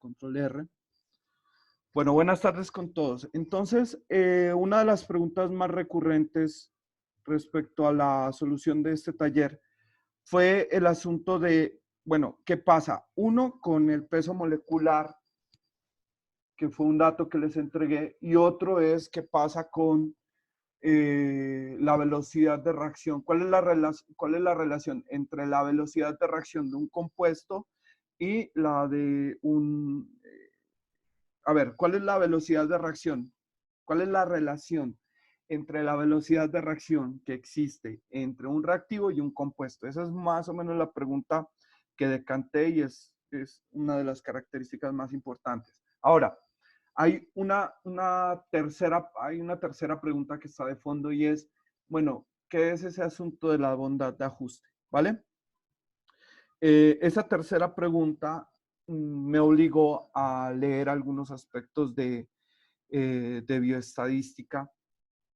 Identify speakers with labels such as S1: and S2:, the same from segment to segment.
S1: control R. Bueno, buenas tardes con todos. Entonces, una de las preguntas más recurrentes respecto a la solución de este taller fue el asunto de, bueno, ¿qué pasa? Uno, con el peso molecular, que fue un dato que les entregué, y otro es qué pasa con la velocidad de reacción. ¿Cuál es la relación entre la velocidad de reacción de un compuesto y la de un... a ver, ¿cuál es la velocidad de reacción? ¿Cuál es la relación entre la velocidad de reacción que existe entre un reactivo y un compuesto? Esa es más o menos la pregunta que decanté y es una de las características más importantes. Ahora, hay una tercera pregunta que está de fondo y es, bueno, ¿qué es ese asunto de la bondad de ajuste? ¿Vale? Esa tercera pregunta me obligó a leer algunos aspectos de bioestadística,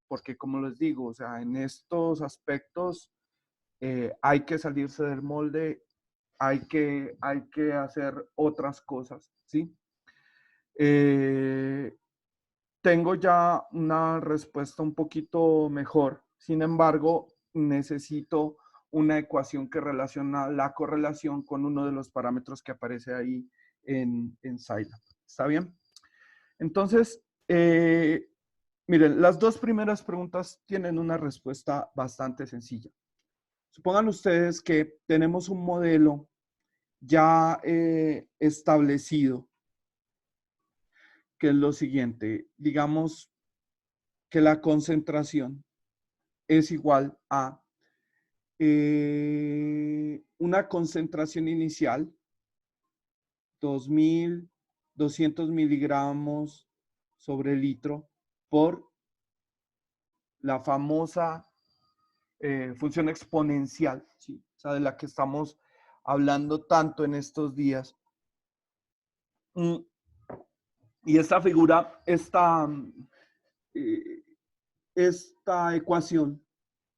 S1: porque como les digo, o sea, en estos aspectos hay que salirse del molde, hay que hacer otras cosas, ¿sí? Tengo ya una respuesta un poquito mejor, sin embargo, necesito una ecuación que relaciona la correlación con uno de los parámetros que aparece ahí en Scilab. ¿Está bien? Entonces, miren, las dos primeras preguntas tienen una respuesta bastante sencilla. Supongan ustedes que tenemos un modelo ya establecido, que es lo siguiente. Digamos que la concentración es igual a una concentración inicial, 2.200 miligramos sobre litro por la famosa función exponencial, ¿sí? O sea, de la que estamos hablando tanto en estos días. Y esta figura, esta ecuación,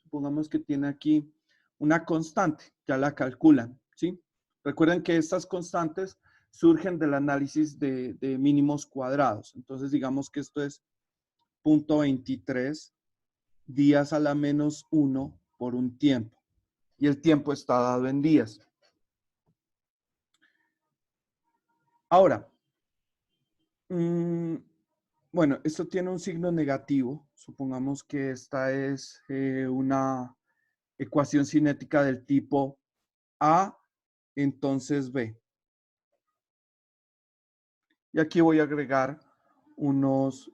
S1: supongamos que tiene aquí una constante, ya la calculan, ¿sí? Recuerden que estas constantes surgen del análisis de mínimos cuadrados. Entonces, digamos que esto es 0.23 días a la menos 1 por un tiempo. Y el tiempo está dado en días. Ahora, bueno, esto tiene un signo negativo. Supongamos que esta es una ecuación cinética del tipo A, entonces B. Y aquí voy a agregar unos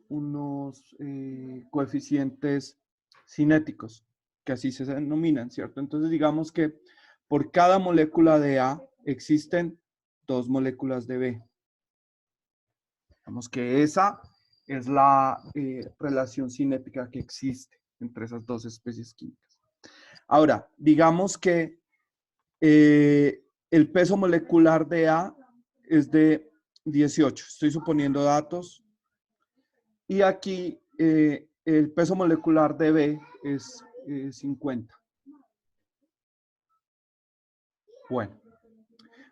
S1: coeficientes cinéticos, que así se denominan, ¿cierto? Entonces digamos que por cada molécula de A existen 2 moléculas de B. Digamos que esa es la relación cinética que existe entre esas dos especies químicas. Ahora, digamos que el peso molecular de A es de 18. Estoy suponiendo datos. Y aquí el peso molecular de B es 50. Bueno,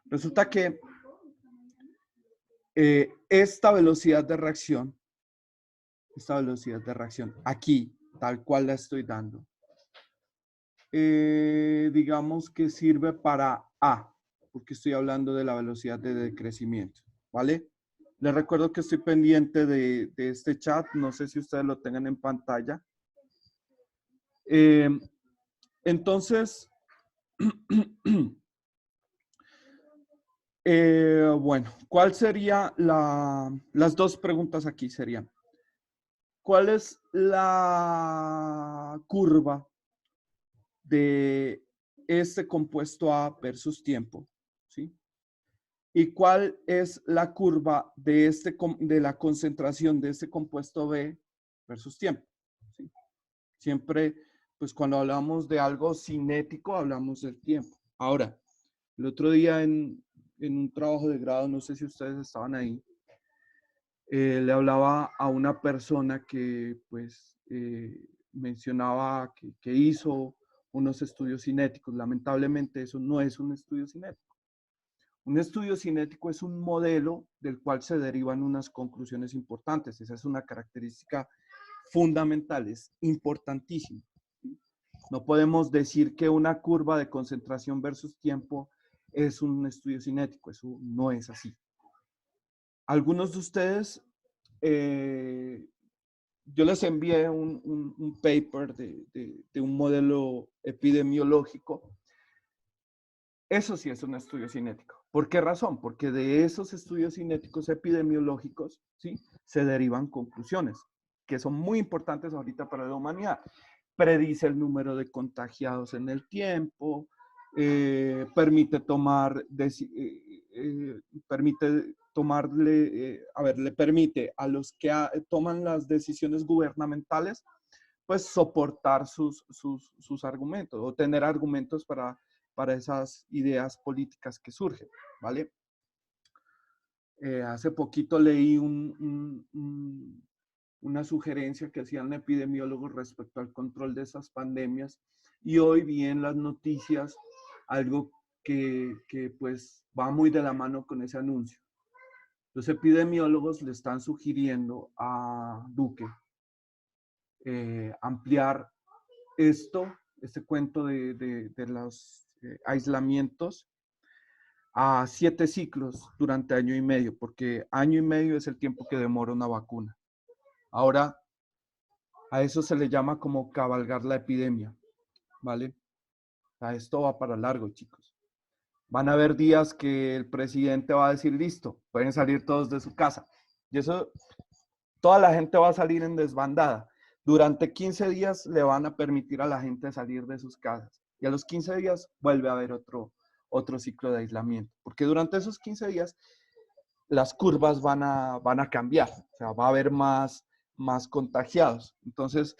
S1: resulta que esta velocidad de reacción, aquí, tal cual la estoy dando, digamos que sirve para A, porque estoy hablando de la velocidad de decrecimiento, ¿vale? Les recuerdo que estoy pendiente de este chat, no sé si ustedes lo tengan en pantalla. Entonces, bueno, ¿cuál sería las dos preguntas aquí serían? ¿Cuál es la curva de este compuesto A versus tiempo? ¿Sí? ¿Y cuál es la curva de, de la concentración de este compuesto B versus tiempo? ¿Sí? Siempre, pues cuando hablamos de algo cinético, hablamos del tiempo. Ahora, el otro día en un trabajo de grado, no sé si ustedes estaban ahí, le hablaba a una persona que pues mencionaba que hizo unos estudios cinéticos. Lamentablemente eso no es un estudio cinético. Un estudio cinético es un modelo del cual se derivan unas conclusiones importantes. Esa es una característica fundamental, es importantísima. No podemos decir que una curva de concentración versus tiempo es un estudio cinético, eso no es así. Algunos de ustedes, yo les envié un paper de un modelo epidemiológico. Eso sí es un estudio cinético. ¿Por qué razón? Porque de esos estudios cinéticos epidemiológicos, ¿sí?, se derivan conclusiones que son muy importantes ahorita para la humanidad. Predice el número de contagiados en el tiempo, permite le permite a los que toman las decisiones gubernamentales, pues soportar sus argumentos o tener argumentos para esas ideas políticas que surgen, ¿vale? Hace poquito leí una sugerencia que hacían epidemiólogos respecto al control de esas pandemias y hoy vi en las noticias algo que pues va muy de la mano con ese anuncio. Los epidemiólogos le están sugiriendo a Duque ampliar este cuento de los aislamientos a 7 ciclos durante año y medio, porque año y medio es el tiempo que demora una vacuna. Ahora, a eso se le llama como cabalgar la epidemia, ¿vale? O sea, esto va para largo, chicos. Van a haber días que el presidente va a decir, listo, pueden salir todos de su casa. Y eso, toda la gente va a salir en desbandada. Durante 15 días le van a permitir a la gente salir de sus casas. Y a los 15 días vuelve a haber otro ciclo de aislamiento. Porque durante esos 15 días las curvas van a cambiar. O sea, va a haber más contagiados. Entonces,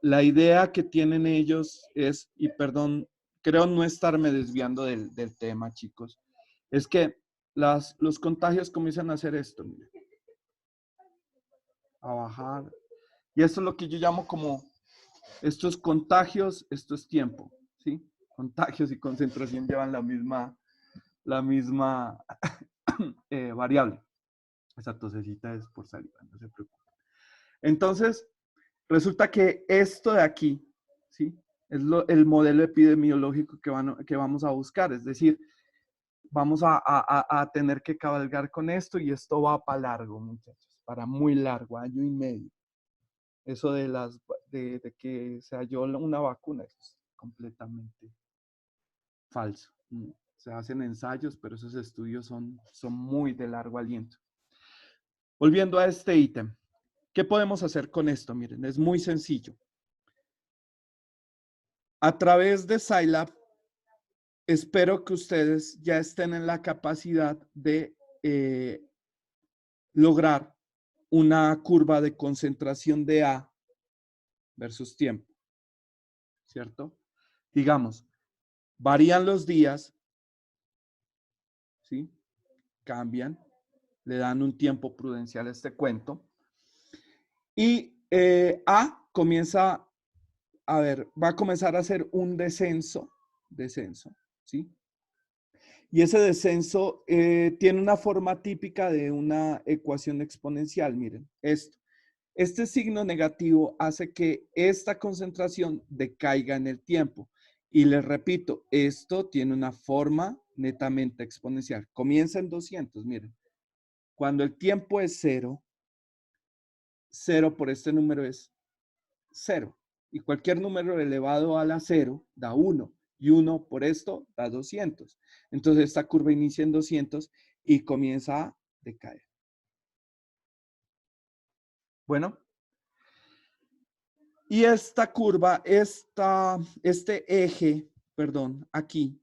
S1: la idea que tienen ellos es, y perdón, creo no estarme desviando del tema, chicos, es que los contagios comienzan a hacer esto, miren, a bajar. Y esto es lo que yo llamo como estos contagios, esto es tiempo, ¿sí? Contagios y concentración llevan la misma variable. Esa tosecita es por saliva, no se preocupe. Entonces, resulta que esto de aquí, ¿sí?, es el modelo epidemiológico que vamos a buscar. Es decir, vamos a tener que cabalgar con esto y esto va para largo, muchachos, para muy largo, año y medio. Eso de que se halló una vacuna es completamente falso. Se hacen ensayos, pero esos estudios son muy de largo aliento. Volviendo a este ítem, ¿qué podemos hacer con esto? Miren, es muy sencillo. A través de Scilab, espero que ustedes ya estén en la capacidad de lograr una curva de concentración de A versus tiempo, ¿cierto? Digamos, varían los días, ¿sí? Cambian, le dan un tiempo prudencial a este cuento. Y A comienza, va a comenzar a hacer un descenso, ¿sí? Y ese descenso tiene una forma típica de una ecuación exponencial. Miren, esto. Este signo negativo hace que esta concentración decaiga en el tiempo. Y les repito, esto tiene una forma netamente exponencial. Comienza en 200, miren. Cuando el tiempo es 0, 0 por este número es 0. Y cualquier número elevado a la 0 da 1. Y 1 por esto da 200. Entonces esta curva inicia en 200 y comienza a decaer. Bueno. Y esta curva, este eje, perdón, aquí,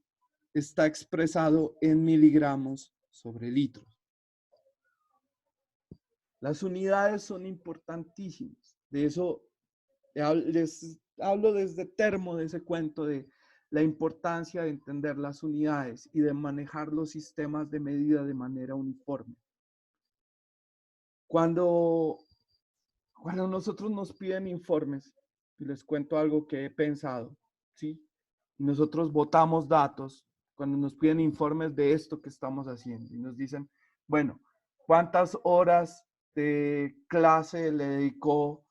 S1: está expresado en miligramos sobre litros. Las unidades son importantísimas. De eso les hablo desde termo de ese cuento de la importancia de entender las unidades y de manejar los sistemas de medida de manera uniforme. Cuando nosotros nos piden informes, y les cuento algo que he pensado, ¿sí? Nosotros botamos datos cuando nos piden informes de esto que estamos haciendo y nos dicen, bueno, ¿cuántas horas de clase le dedicó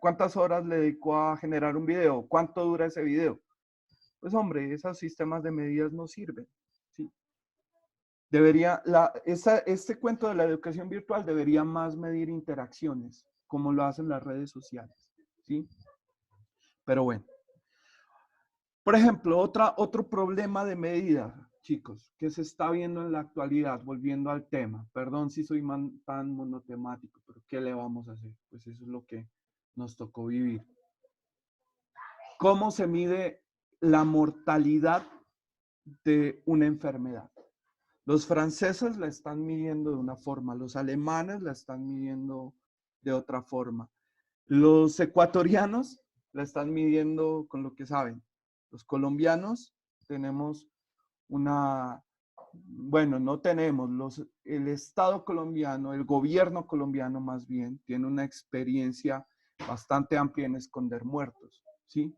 S1: cuántas horas le dedicó a generar un video? ¿Cuánto dura ese video? Pues hombre, esos sistemas de medidas no sirven, ¿sí? Este cuento de la educación virtual debería más medir interacciones, como lo hacen las redes sociales, ¿sí? Pero bueno. Por ejemplo, otro problema de medida, chicos, que se está viendo en la actualidad, volviendo al tema. Perdón si soy tan monotemático, pero ¿qué le vamos a hacer? Pues eso es lo que nos tocó vivir. ¿Cómo se mide la mortalidad de una enfermedad? Los franceses la están midiendo de una forma, los alemanes la están midiendo de otra forma. Los ecuatorianos la están midiendo con lo que saben. Los colombianos tenemos bueno, no tenemos, el Estado colombiano, el gobierno colombiano más bien, tiene una experiencia bastante amplia en esconder muertos, ¿sí?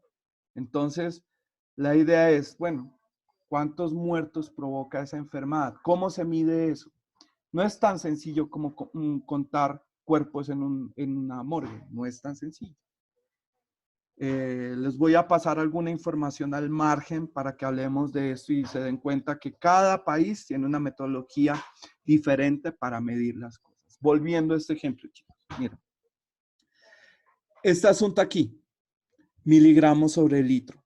S1: Entonces, la idea es, bueno, ¿cuántos muertos provoca esa enfermedad? ¿Cómo se mide eso? No es tan sencillo como contar cuerpos en una morgue, no es tan sencillo. Les voy a pasar alguna información al margen para que hablemos de esto y se den cuenta que cada país tiene una metodología diferente para medir las cosas. Volviendo a este ejemplo, chicos, miren. Este asunto aquí, miligramos sobre litro.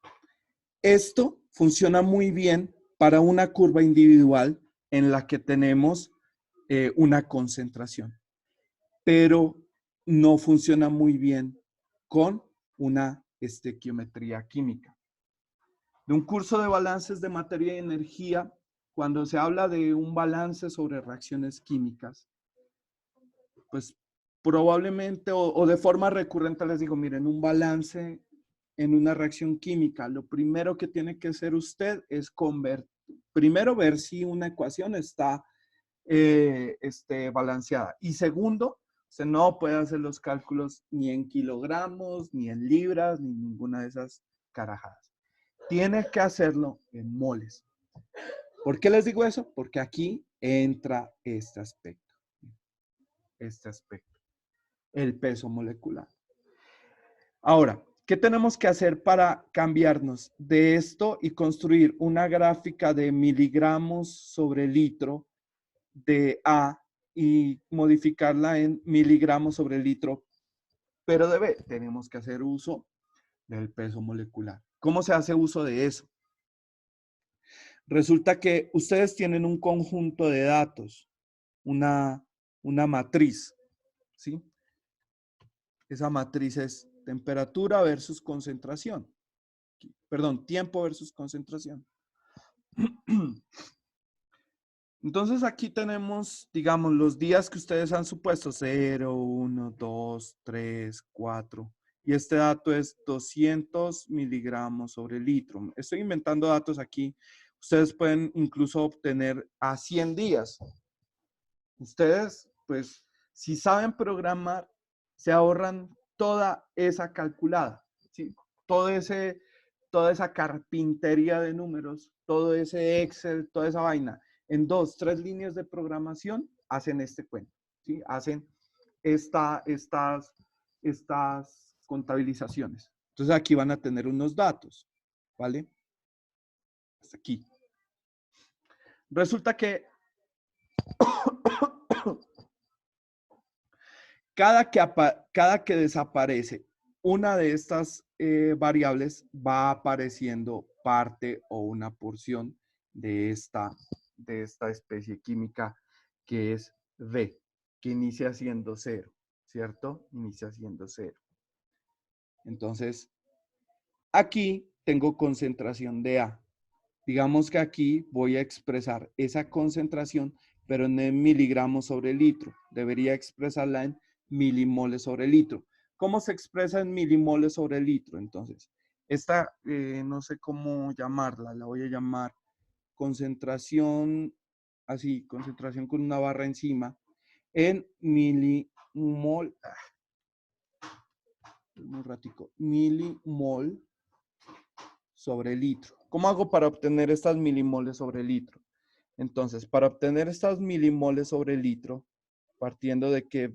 S1: Esto funciona muy bien para una curva individual en la que tenemos una concentración, pero no funciona muy bien con una estequiometría química. De un curso de balances de materia y energía, cuando se habla de un balance sobre reacciones químicas, pues probablemente o de forma recurrente les digo, miren, un balance en una reacción química, lo primero que tiene que hacer usted es primero ver si una ecuación está balanceada. Y segundo, usted no puede hacer los cálculos ni en kilogramos, ni en libras, ni ninguna de esas carajadas. Tiene que hacerlo en moles. ¿Por qué les digo eso? Porque aquí entra este aspecto, el peso molecular. Ahora, ¿qué tenemos que hacer para cambiarnos de esto y construir una gráfica de miligramos sobre litro de A y modificarla en miligramos sobre litro, pero de B? Tenemos que hacer uso del peso molecular. ¿Cómo se hace uso de eso? Resulta que ustedes tienen un conjunto de datos, una matriz, ¿sí? Esa matriz es temperatura versus concentración. Perdón, tiempo versus concentración. Entonces aquí tenemos, digamos, los días que ustedes han supuesto, 0, 1, 2, 3, 4. Y este dato es 200 miligramos sobre litro. Estoy inventando datos aquí. Ustedes pueden incluso obtener a 100 días. Ustedes, pues, si saben programar, se ahorran toda esa calculada, ¿sí? Toda esa carpintería de números, todo ese Excel, toda esa vaina. En 2, 3 líneas de programación hacen este cuento, ¿sí? Hacen estas contabilizaciones. Entonces aquí van a tener unos datos, ¿vale? Hasta aquí. Resulta que cada que desaparece una de estas variables, va apareciendo parte o una porción de esta especie química que es D, que inicia siendo 0, ¿cierto? Inicia siendo 0. Entonces, aquí tengo concentración de A. Digamos que aquí voy a expresar esa concentración, pero no en miligramos sobre litro. Debería expresarla en milimoles sobre litro. ¿Cómo se expresa en milimoles sobre litro? Entonces, esta, no sé cómo llamarla, la voy a llamar concentración, así, concentración con una barra encima, en milimol, un ratico, milimol sobre litro. ¿Cómo hago para obtener estas milimoles sobre litro? Entonces, para obtener estas milimoles sobre litro, partiendo de que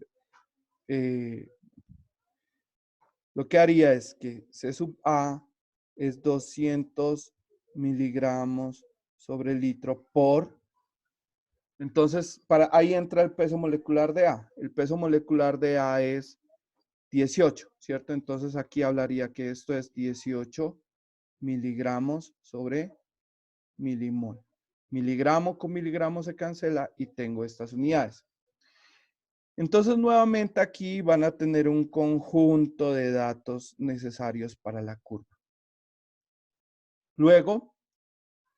S1: lo que haría es que C sub A es 200 miligramos sobre litro por... Entonces, ahí entra el peso molecular de A. El peso molecular de A es 18, ¿cierto? Entonces aquí hablaría que esto es 18 miligramos sobre milimol. Miligramo con miligramo se cancela y tengo estas unidades. Entonces, nuevamente aquí van a tener un conjunto de datos necesarios para la curva. Luego,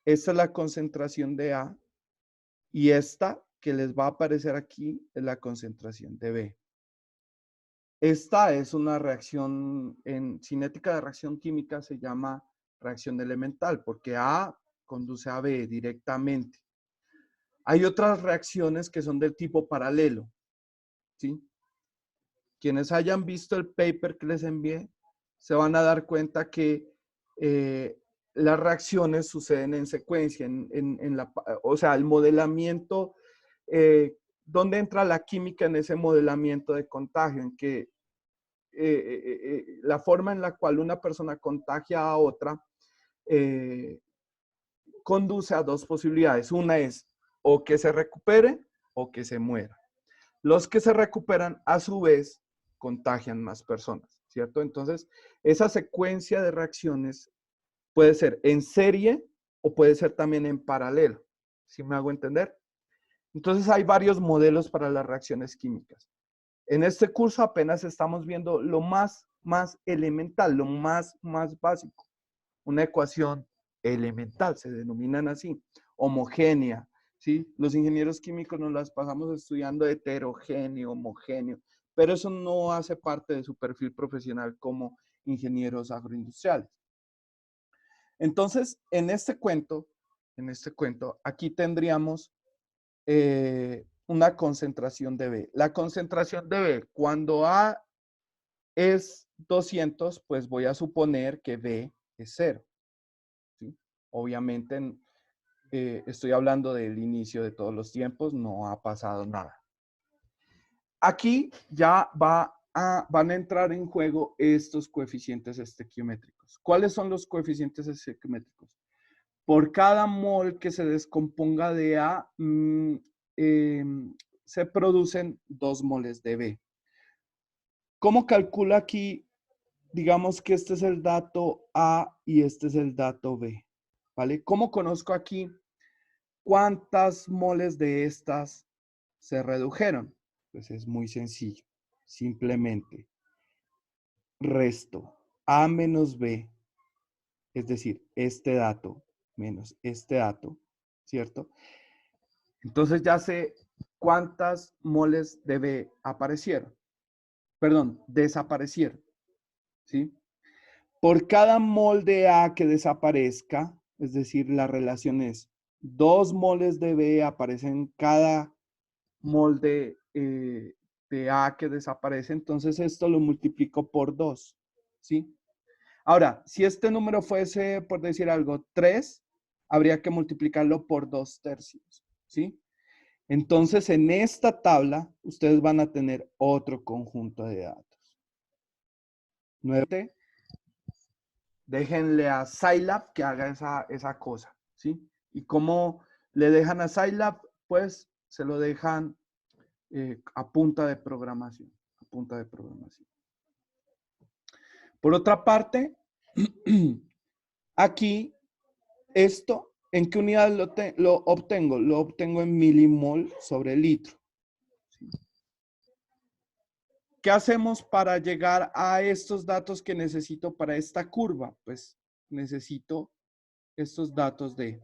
S1: esta es la concentración de A y esta que les va a aparecer aquí es la concentración de B. Esta es una reacción, en cinética de reacción química se llama reacción elemental, porque A conduce a B directamente. Hay otras reacciones que son del tipo paralelo, ¿sí? Quienes hayan visto el paper que les envié, se van a dar cuenta que las reacciones suceden en secuencia, o sea, el modelamiento, ¿dónde entra la química en ese modelamiento de contagio? En que la forma en la cual una persona contagia a otra conduce a dos posibilidades. Una es o que se recupere o que se muera. Los que se recuperan, a su vez, contagian más personas, ¿cierto? Entonces, esa secuencia de reacciones puede ser en serie o puede ser también en paralelo. ¿Sí me hago entender? Entonces, hay varios modelos para las reacciones químicas. En este curso apenas estamos viendo lo más elemental, lo más básico. Una ecuación elemental, se denominan así, homogénea, ¿sí? Los ingenieros químicos nos las pasamos estudiando heterogéneo, homogéneo, pero eso no hace parte de su perfil profesional como ingenieros agroindustriales. Entonces, en este cuento, aquí tendríamos una concentración de B. La concentración de B, cuando A es 200, pues voy a suponer que B es 0. ¿Sí? Obviamente estoy hablando del inicio de todos los tiempos, no ha pasado nada. Aquí ya van a entrar en juego estos coeficientes estequiométricos. ¿Cuáles son los coeficientes estequiométricos? Por cada mol que se descomponga de A, se producen 2 moles de B. ¿Cómo calculo aquí? Digamos que este es el dato A y este es el dato B, ¿vale? ¿Cómo conozco aquí cuántas moles de estas se redujeron? Pues es muy sencillo. Simplemente resto A menos B, es decir, este dato menos este dato, ¿cierto? Entonces ya sé cuántas moles de B aparecieron. Perdón, desaparecieron, ¿sí? Por cada mol de A que desaparezca, es decir, la relación es 2 moles de B aparecen cada mol de A que desaparece, entonces esto lo multiplico por 2, ¿sí? Ahora, si este número fuese, por decir algo, 3, habría que multiplicarlo por 2/3, ¿sí? Entonces, en esta tabla, ustedes van a tener otro conjunto de datos. Nuevamente, déjenle a Scilab que haga esa cosa, ¿sí? ¿Y cómo le dejan a Scilab? Pues se lo dejan a punta de programación, a punta de programación. Por otra parte, aquí, esto, ¿en qué unidad lo obtengo? Lo obtengo en milimol sobre litro. ¿Sí? ¿Qué hacemos para llegar a estos datos que necesito para esta curva? Pues necesito estos datos de...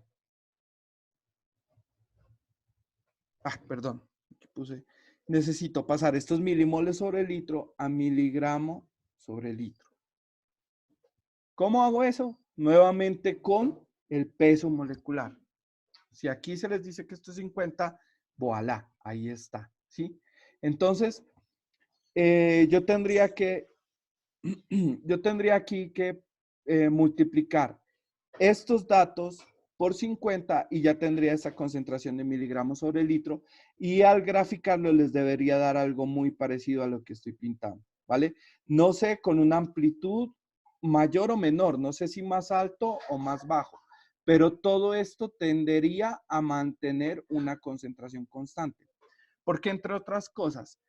S1: perdón, aquí puse... Necesito pasar estos milimoles sobre litro a miligramo sobre litro. ¿Cómo hago eso? Nuevamente con el peso molecular. Si aquí se les dice que esto es 50, voilà, ahí está, ¿sí? Entonces, yo tendría aquí que multiplicar estos datos por 50 y ya tendría esa concentración de miligramos sobre litro, y al graficarlo les debería dar algo muy parecido a lo que estoy pintando, ¿vale? No sé, con una amplitud mayor o menor, no sé si más alto o más bajo, pero todo esto tendería a mantener una concentración constante. Porque entre otras cosas,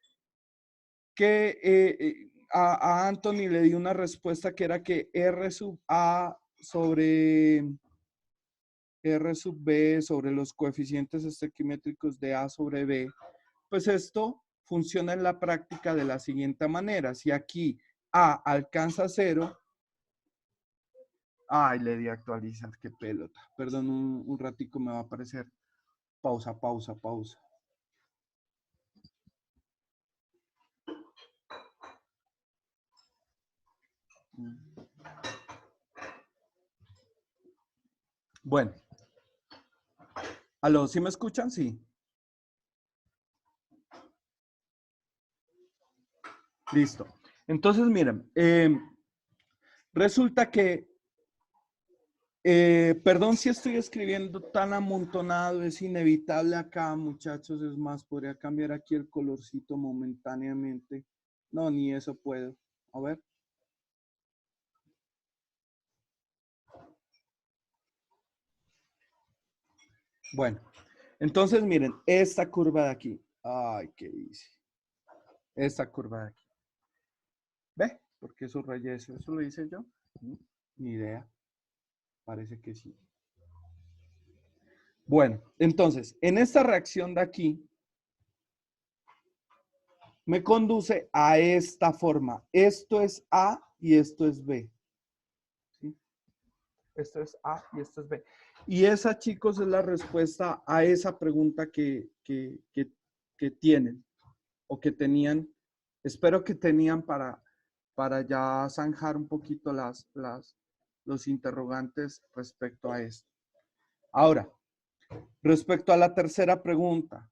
S1: que a Anthony le di una respuesta que era que R sub A sobre R sub B sobre los coeficientes estequimétricos de A sobre B, pues esto funciona en la práctica de la siguiente manera. Si aquí A alcanza 0, ay, le di a actualizar, qué pelota. Perdón, un ratico me va a aparecer. Pausa, pausa, pausa. Bueno, ¿aló? ¿Sí me escuchan? Sí. Listo. Entonces, miren, resulta que, perdón si estoy escribiendo tan amontonado, es inevitable acá, muchachos, es más, podría cambiar aquí el colorcito momentáneamente. No, ni eso puedo. A ver. Bueno, entonces miren, esta curva de aquí. Ay, ¿qué hice? Esta curva de aquí. ¿Ve? ¿Por qué subrayé eso? ¿Eso lo hice yo? Ni idea. Parece que sí. Bueno, entonces, en esta reacción de aquí, me conduce a esta forma. Esto es A y esto es B. ¿Sí? Esto es A y esto es B. Y esa, chicos, es la respuesta a esa pregunta que tienen o que tenían. Espero que tenían para ya zanjar un poquito los interrogantes respecto a esto. Ahora, respecto a la tercera pregunta,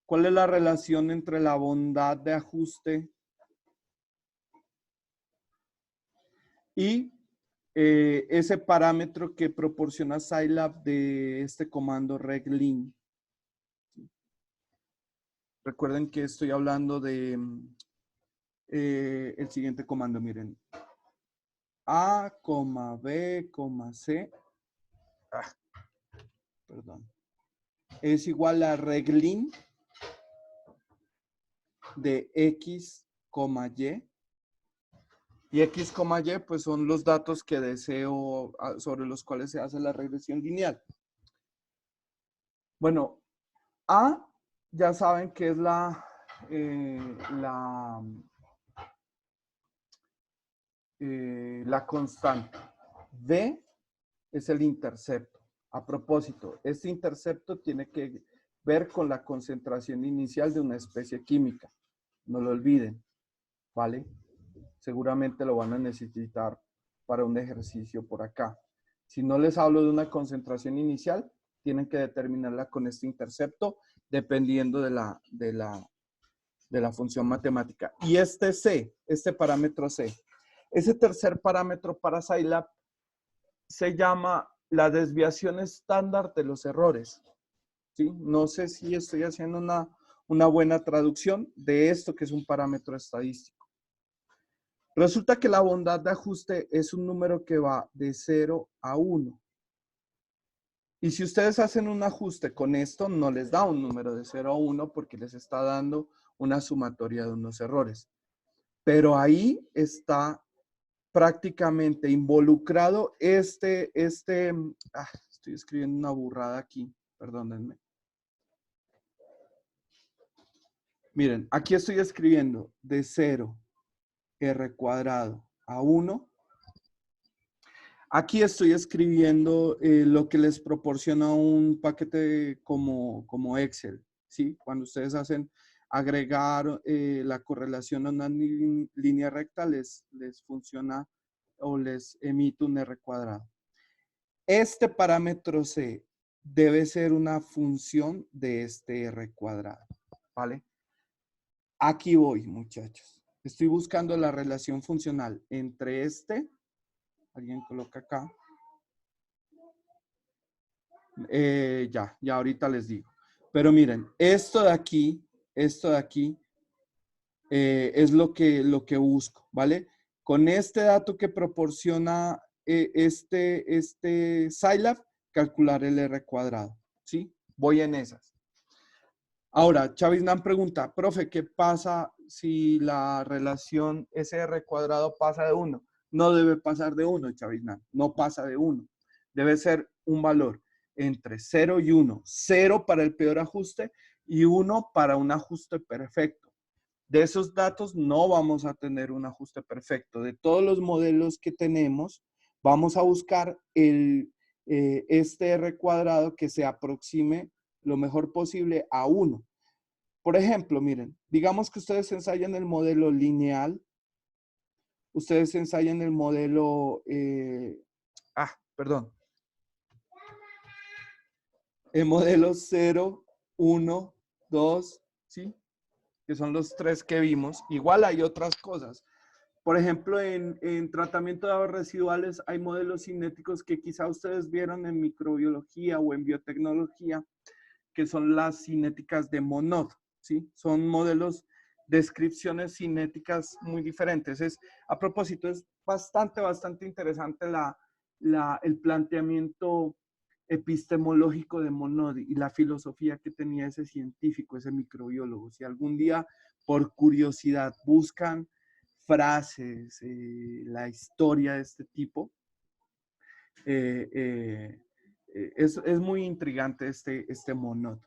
S1: ¿cuál es la relación entre la bondad de ajuste y ese parámetro que proporciona Scilab de este comando reglin? Recuerden que estoy hablando de el siguiente comando, miren. A, B, C. Perdón. Es igual a reglin de X, Y. Y X, Y, pues son los datos que deseo, sobre los cuales se hace la regresión lineal. Bueno, A, ya saben que es la constante. D es el intercepto. A propósito, este intercepto tiene que ver con la concentración inicial de una especie química. No lo olviden, ¿vale? Seguramente lo van a necesitar para un ejercicio por acá. Si no les hablo de una concentración inicial, tienen que determinarla con este intercepto dependiendo de la función matemática. Y este C, este parámetro C, ese tercer parámetro para Scilab se llama la desviación estándar de los errores. ¿Sí? No sé si estoy haciendo una buena traducción de esto que es un parámetro estadístico. Resulta que la bondad de ajuste es un número que va de 0 a 1. Y si ustedes hacen un ajuste con esto, no les da un número de 0 a 1 porque les está dando una sumatoria de unos errores. Pero ahí está prácticamente involucrado estoy escribiendo una burrada aquí, perdónenme. Miren, aquí estoy escribiendo de 0 R cuadrado a 1. Aquí estoy escribiendo lo que les proporciona un paquete como Excel, ¿sí? Cuando ustedes hacen agregar la correlación a una línea recta, les funciona o les emite un R cuadrado. Este parámetro C debe ser una función de este R cuadrado, ¿vale? Aquí voy, muchachos. Estoy buscando la relación funcional entre este Alguien coloca acá. Ya ahorita les digo. Pero miren, esto de aquí es lo que busco, ¿vale? Con este dato que proporciona este Scilab, calcular el R cuadrado, ¿sí? Voy en esas. Ahora, Chavisnan pregunta, profe, ¿qué pasa si la relación SR cuadrado pasa de 1? No debe pasar de 1, Chavisnan, no pasa de 1. Debe ser un valor entre 0 y 1. 0 para el peor ajuste y 1 para un ajuste perfecto. De esos datos no vamos a tener un ajuste perfecto. De todos los modelos que tenemos, vamos a buscar este R cuadrado que se aproxime lo mejor posible a 1. Por ejemplo, miren, digamos que ustedes ensayan el modelo lineal, ustedes ensayan el modelo, el modelo 0, 1, 2, ¿sí? Que son los 3 que vimos. Igual hay otras cosas. Por ejemplo, en tratamiento de aguas residuales hay modelos cinéticos que quizá ustedes vieron en microbiología o en biotecnología, que son las cinéticas de Monod, ¿sí? Son modelos, descripciones cinéticas muy diferentes. A propósito, es bastante interesante el planteamiento epistemológico de Monod y la filosofía que tenía ese científico, ese microbiólogo. Si algún día, por curiosidad, buscan frases, la historia de este tipo, es muy intrigante este Monod.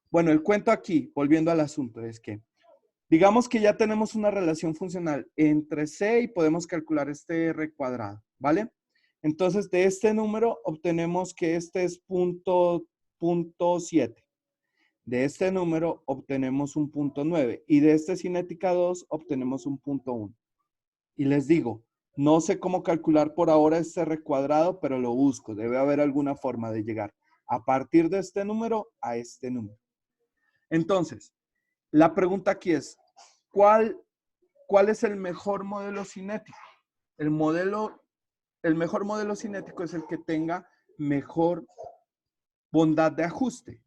S1: Bueno, el cuento aquí, volviendo al asunto, es que digamos que ya tenemos una relación funcional entre C y podemos calcular este R cuadrado, ¿vale? Entonces, de este número obtenemos que este es punto 7. De este número obtenemos un punto 9. Y de este cinética 2 obtenemos un punto 1. Y les digo, no sé cómo calcular por ahora este R cuadrado, pero lo busco. Debe haber alguna forma de llegar a partir de este número a este número. Entonces, la pregunta aquí es, ¿cuál es el mejor modelo cinético? El mejor modelo cinético es el que tenga mejor bondad de ajuste.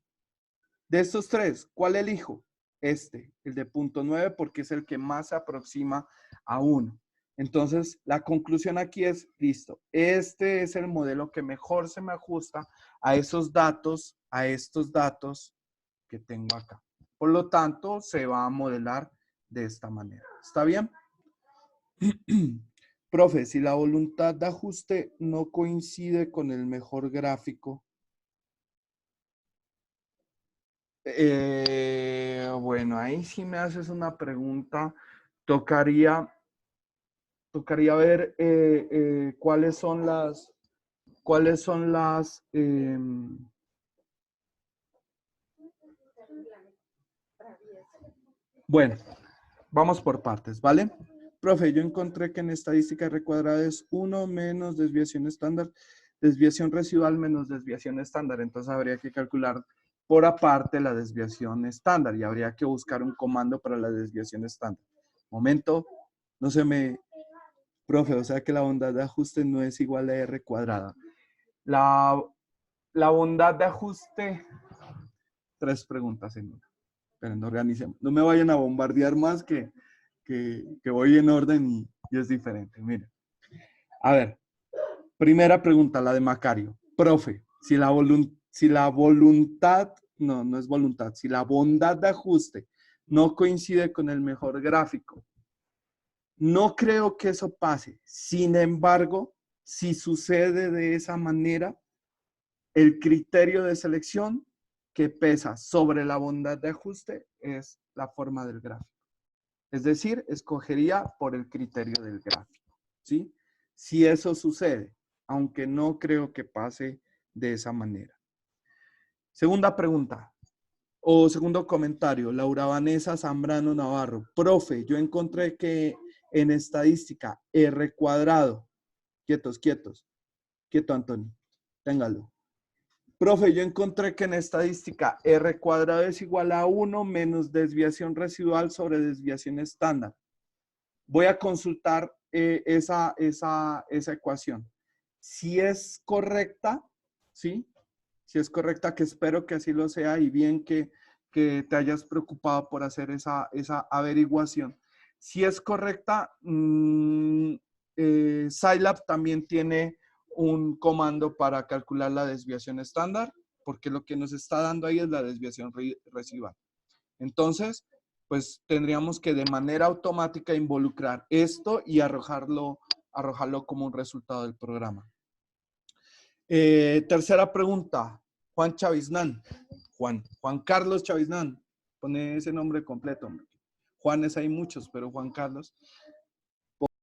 S1: De estos tres, ¿cuál elijo? El de punto 9, porque es el que más se aproxima a 1. Entonces, la conclusión aquí es, listo, este es el modelo que mejor se me ajusta a esos datos, a estos datos que tengo acá. Por lo tanto, se va a modelar de esta manera. ¿Está bien? Profe, si la voluntad de ajuste no coincide con el mejor gráfico, bueno, ahí sí me haces una pregunta. Tocaría ver cuáles son las, bueno, vamos por partes, ¿vale? Profe, yo encontré que en estadística R cuadrada es 1 menos desviación estándar, desviación residual menos desviación estándar. Entonces habría que calcular por aparte la desviación estándar y habría que buscar un comando para la desviación estándar. Momento, no se me... Profe, o sea que la bondad de ajuste no es igual a R cuadrada. La bondad de ajuste... 3 preguntas en una. Pero no organicemos. No me vayan a bombardear más que voy en orden y es diferente. Miren. A ver, primera pregunta, la de Macario. Profe, si la voluntad, no es voluntad, si la bondad de ajuste no coincide con el mejor gráfico, no creo que eso pase. Sin embargo, si sucede de esa manera, el criterio de selección que pesa sobre la bondad de ajuste es la forma del gráfico. Es decir, escogería por el criterio del gráfico, ¿sí? Si eso sucede, aunque no creo que pase de esa manera. Segunda pregunta, o segundo comentario, Laura Vanessa Zambrano Navarro. Profe, yo encontré que en estadística R cuadrado, quieto Antonio, téngalo. Profe, yo encontré que en estadística R cuadrado es igual a 1 menos desviación residual sobre desviación estándar. voy a consultar esa ecuación. Si es correcta, ¿sí? Si es correcta, que espero que así lo sea y bien que te hayas preocupado por hacer esa averiguación. Si es correcta, Scilab también tiene un comando para calcular la desviación estándar, porque lo que nos está dando ahí es la desviación residual. Entonces, pues tendríamos que de manera automática involucrar esto y arrojarlo como un resultado del programa. Tercera pregunta, Juan Chaviznán. Juan Carlos Chaviznán. Pone ese nombre completo. Juanes hay muchos, pero Juan Carlos.